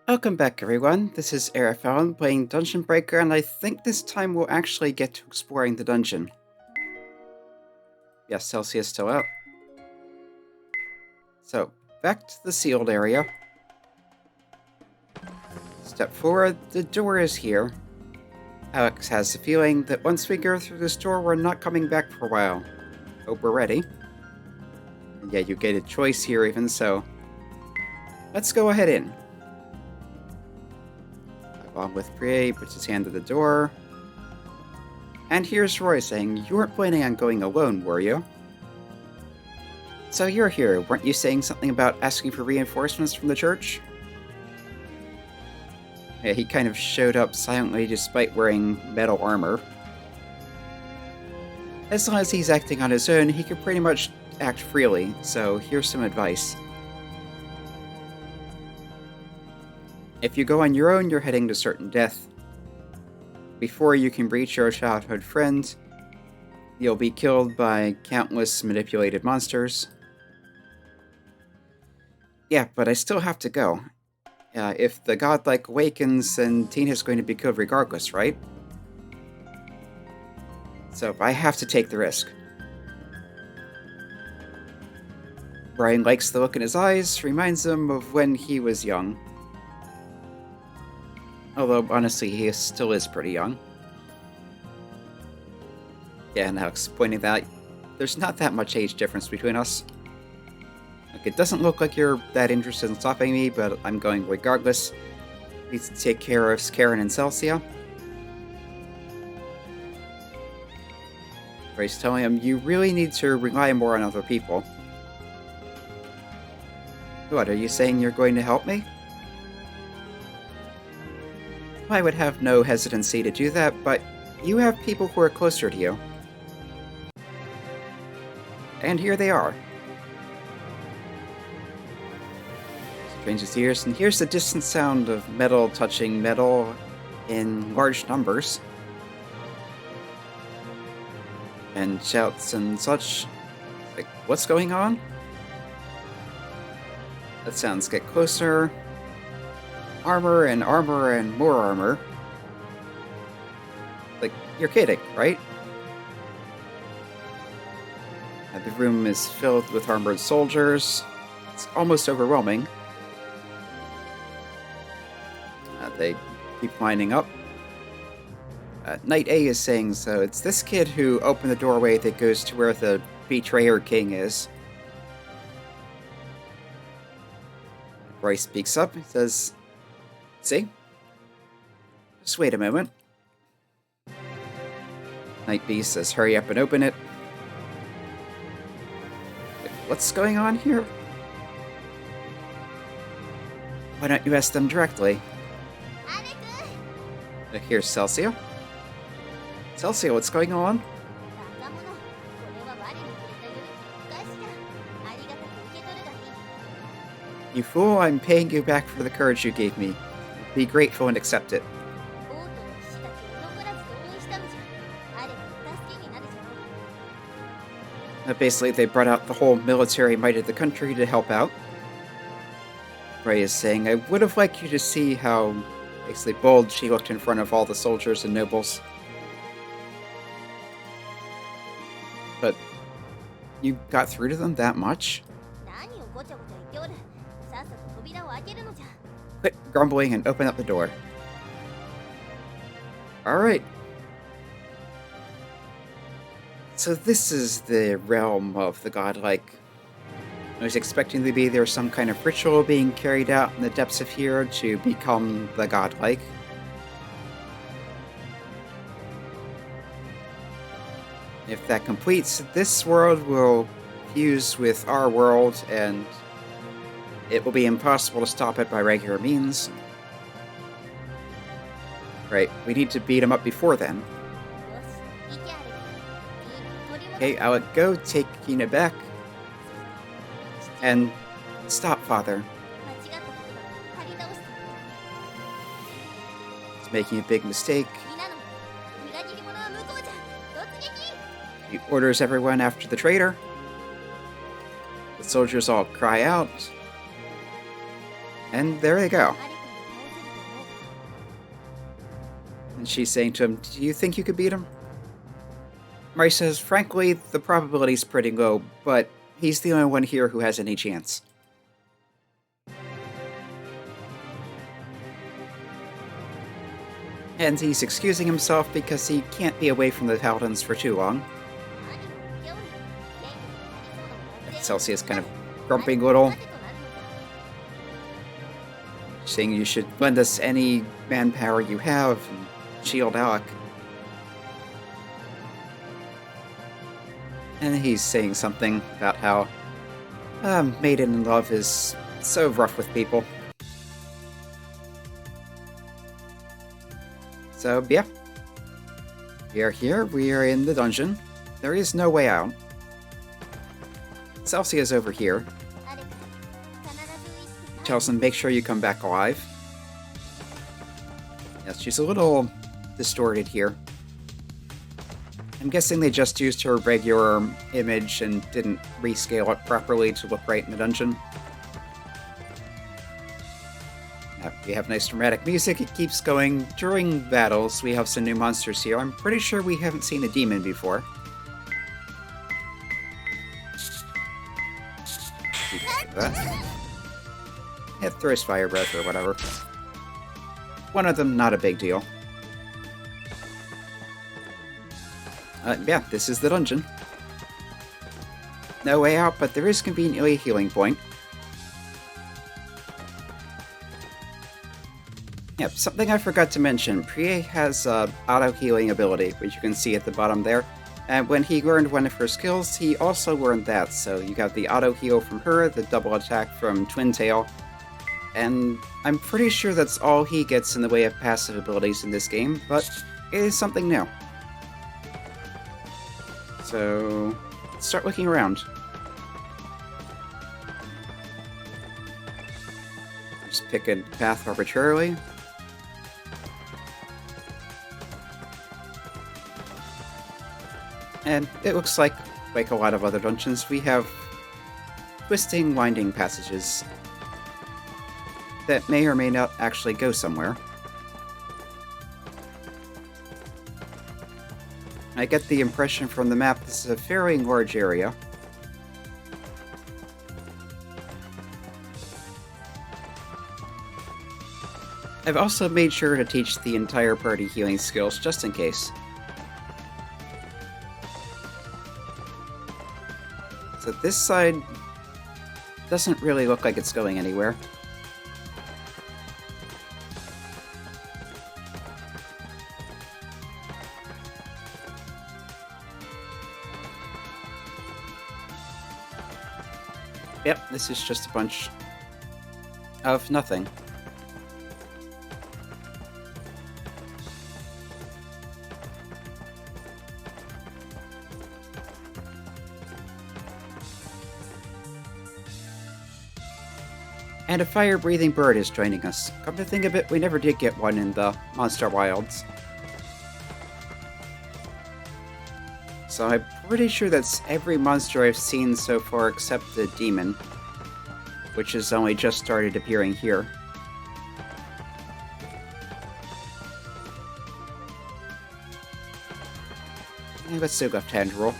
Welcome back, everyone. This is Arafallen playing Dungeon Breaker, and I think this time we'll actually get to exploring the dungeon. Yes, Celsia is still out. So, back to the sealed area. Step forward, the door is here. Alex has the feeling that once we go through this door, we're not coming back for a while. Hope we're ready. And yeah, you get a choice here even so. Let's go ahead in. Along with Priye, puts his hand to the door. And here's Roy saying, "You weren't planning on going alone, were you?" "So you're here. Weren't you saying something about asking for reinforcements from the church?" Yeah, he kind of showed up silently despite wearing metal armor. As long as he's acting on his own, he can pretty much act freely, so here's some advice. If you go on your own, you're heading to certain death. Before you can reach your childhood friend, you'll be killed by countless manipulated monsters. Yeah, but I still have to go. If the godlike awakens, then Tina's going to be killed regardless, right? So I have to take the risk. Brian likes the look in his eyes, reminds him of when he was young. Although, honestly, he still is pretty young. Yeah, and Alex pointing that there's not that much age difference between us. Like, it doesn't look like you're that interested in stopping me, but I'm going regardless. Need to take care of Karen and Celsia. Ray's telling him, you really need to rely more on other people. What, are you saying you're going to help me? I would have no hesitancy to do that, but you have people who are closer to you. And here they are. Strains his ears, and here's the distant sound of metal touching metal in large numbers. And shouts and such. Like, what's going on? That sounds get closer. Armor and more armor. Like, you're kidding, right? The room is filled with armored soldiers. It's almost overwhelming. They keep lining up. Knight A is saying, so it's this kid who opened the doorway that goes to where the Betrayer King is. Bryce speaks up. He says, see? Just wait a moment. Knight B says, hurry up and open it. What's going on here? Why don't you ask them directly? Here's Celsia. Celsia, what's going on? You fool, I'm paying you back for the courage you gave me. Be grateful and accept it. Basically, they brought out the whole military might of the country to help out. Ray is saying, I would have liked you to see how basically bold she looked in front of all the soldiers and nobles. But you got through to them that much? Quit grumbling and open up the door. Alright. So this is the realm of the godlike. I was expecting to be there some kind of ritual being carried out in the depths of here to become the godlike. If that completes, this world will fuse with our world, and it will be impossible to stop it by regular means. Right, we need to beat him up before then. Okay, Alec, go take Kina back. And stop, Father. He's making a big mistake. He orders everyone after the traitor. The soldiers all cry out. And there they go. And she's saying to him, do you think you could beat him? Mari says, frankly, the probability's pretty low, but he's the only one here who has any chance. And he's excusing himself because he can't be away from the paladins for too long. Celsia is kind of grumping a little, saying you should lend us any manpower you have and shield Alec. And he's saying something about how maiden in love is so rough with people. So, yeah. We are here, we are in the dungeon. There is no way out. Celsia is over here. He tells him, make sure you come back alive. Yes, she's a little distorted here. I'm guessing they just used her regular image and didn't rescale it properly to look right in the dungeon. We have nice dramatic music, it keeps going. During battles, we have some new monsters here. I'm pretty sure we haven't seen a demon before. It throws fire breath or whatever. One of them, not a big deal. Yeah, this is the dungeon. No way out, but there is conveniently a healing point. Yep, something I forgot to mention. Prie has auto-healing ability, which you can see at the bottom there. And when he learned one of her skills, he also learned that. So you got the auto-heal from her, the double attack from Twin Tail, and I'm pretty sure that's all he gets in the way of passive abilities in this game, but it is something new. So, let's start looking around. Just pick a path arbitrarily. And it looks like a lot of other dungeons, we have twisting, winding passages that may or may not actually go somewhere. I get the impression from the map this is a fairly large area. I've also made sure to teach the entire party healing skills just in case. So this side doesn't really look like it's going anywhere. Yep, this is just a bunch of nothing. And a fire-breathing bird is joining us. Come to think of it, we never did get one in the Monster Wilds. So I'm pretty sure that's every monster I've seen so far except the demon, which has only just started appearing here. And let's do left-hand roll.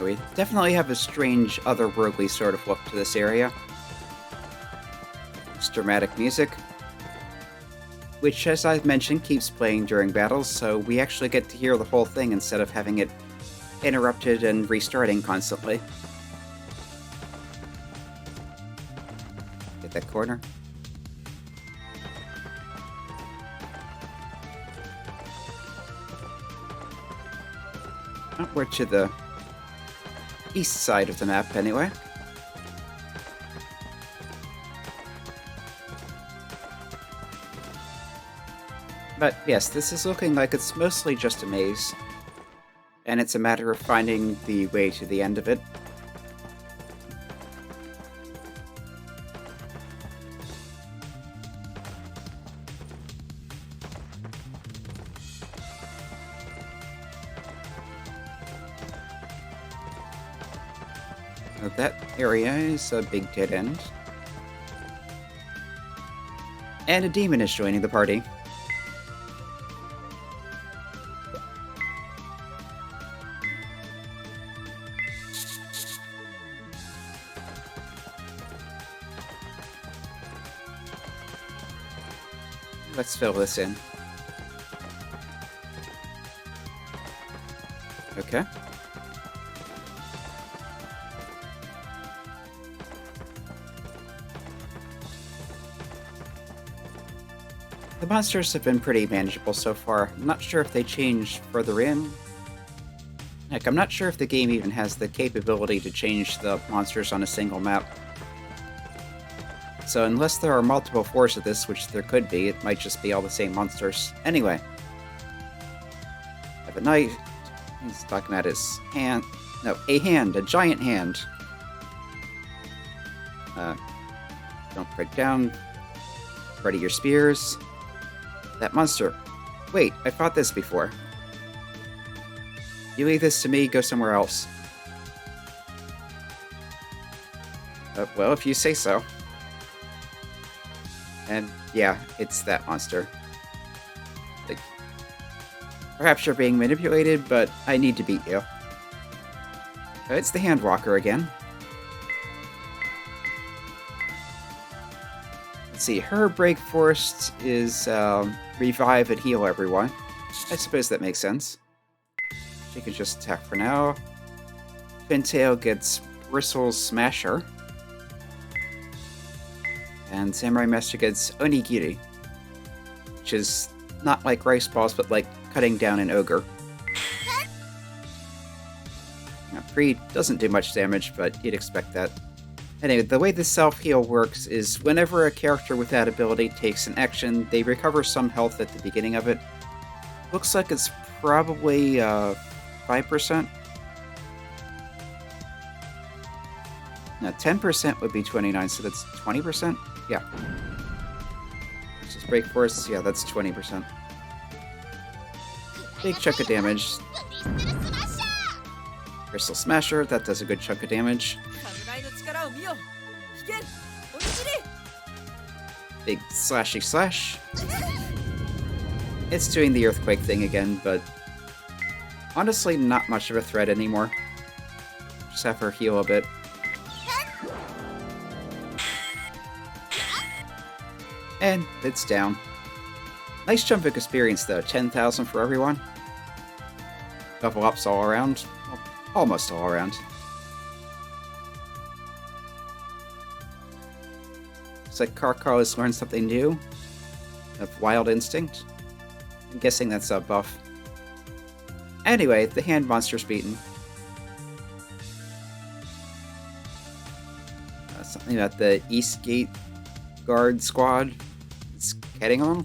We definitely have a strange, otherworldly sort of look to this area. It's dramatic music, which, as I've mentioned, keeps playing during battles, so we actually get to hear the whole thing instead of having it interrupted and restarting constantly. Get that corner. Oh, we're to the east side of the map, anyway. But yes, this is looking like it's mostly just a maze, and it's a matter of finding the way to the end of it. That area is a big dead end. And a demon is joining the party. Let's fill this in. Okay. The monsters have been pretty manageable so far. I'm not sure if they change further in. Heck, I'm not sure if the game even has the capability to change the monsters on a single map. So unless there are multiple floors of this, which there could be, it might just be all the same monsters. Anyway. Have a knight. He's talking about his hand. No, a hand. A giant hand. Don't break down. Ready your spears. That monster. Wait, I fought this before. You leave this to me, go somewhere else. Well, if you say so. And yeah, it's that monster. Like, perhaps you're being manipulated, but I need to beat you. It's the hand walker again. Let's see, her break force is revive and heal everyone. I suppose that makes sense. She can just attack for now. Pintail gets Bristle's Smasher. And Samurai Master gets Onigiri, which is not like rice balls, but like cutting down an ogre. Now, Pre doesn't do much damage, but you'd expect that. Anyway, the way the self-heal works is whenever a character with that ability takes an action, they recover some health at the beginning of it. Looks like it's probably 5%. Now, 10% would be 29, so that's 20%? Yeah. Just break force, yeah, that's 20%. Big chunk of damage. Crystal Smasher, that does a good chunk of damage. Big slashy slash. It's doing the earthquake thing again, but honestly not much of a threat anymore. Just have her heal a bit. And it's down. Nice jump of experience though, 10,000 for everyone. Level ups all around. Well, almost all around. Looks like Karkar has learned something new. Of Wild Instinct. I'm guessing that's a buff. Anyway, the hand monster's beaten. Something about the Eastgate Guard Squad. It's getting on.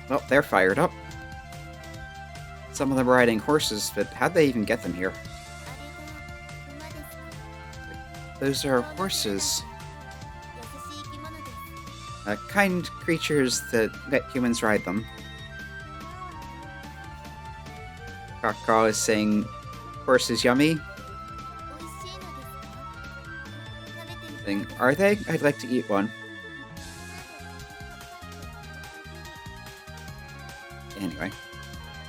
Well, they're fired up. Some of them are riding horses, but how'd they even get them here? Those are horses. Kind creatures that let humans ride them. Kakao is saying, horse is yummy. Saying, are they? I'd like to eat one. Anyway.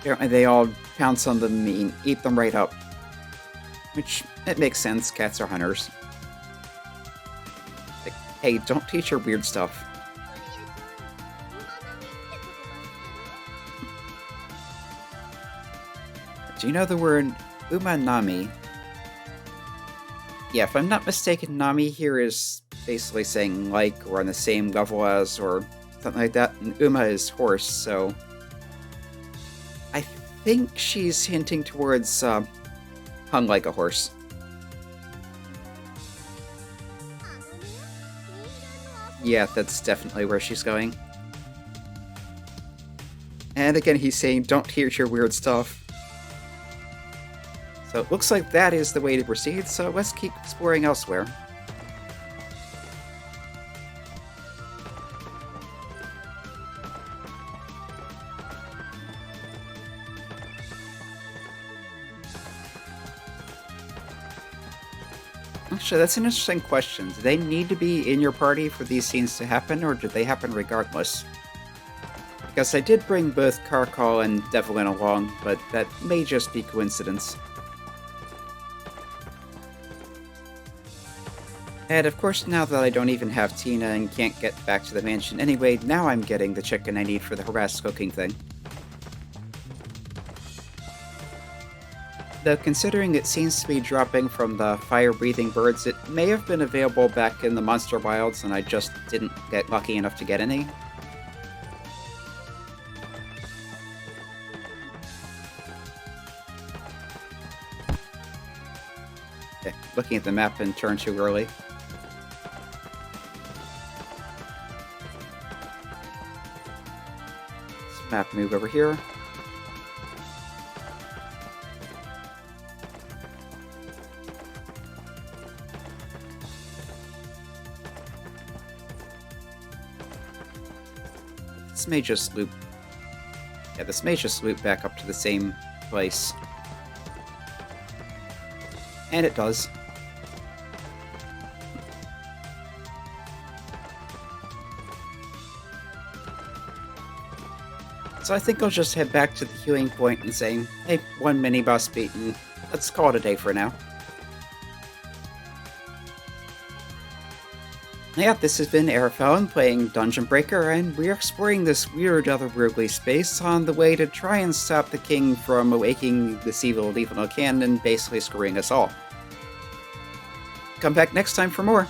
Apparently they all pounce on them and eat them right up. Which, it makes sense, cats are hunters. Like, hey, don't teach her weird stuff. Do you know the word umanami? Yeah, if I'm not mistaken, Nami here is basically saying like, or on the same level as, or something like that, and Uma is horse, so I think she's hinting towards hung like a horse. Yeah, that's definitely where she's going. And again, he's saying, don't hear your weird stuff. So it looks like that is the way to proceed, so let's keep exploring elsewhere. Actually, that's an interesting question. Do they need to be in your party for these scenes to happen, or do they happen regardless? Because I did bring both Carcall and Devlin along, but that may just be coincidence. And of course, now that I don't even have Tina and can't get back to the mansion anyway, now I'm getting the chicken I need for the harassed cooking thing. Though considering it seems to be dropping from the fire-breathing birds, it may have been available back in the Monster Wilds and I just didn't get lucky enough to get any. Okay, looking at the map and turned too early. Map move over here. This may just loop. Yeah, this may just loop back up to the same place. And it does. So I think I'll just head back to the healing point and say, hey, one mini-boss beaten. Let's call it a day for now. Yeah, this has been Airfellon playing Dungeon Breaker, and we're exploring this weird otherworldly space on the way to try and stop the king from awakening this evil can and basically screwing us all. Come back next time for more.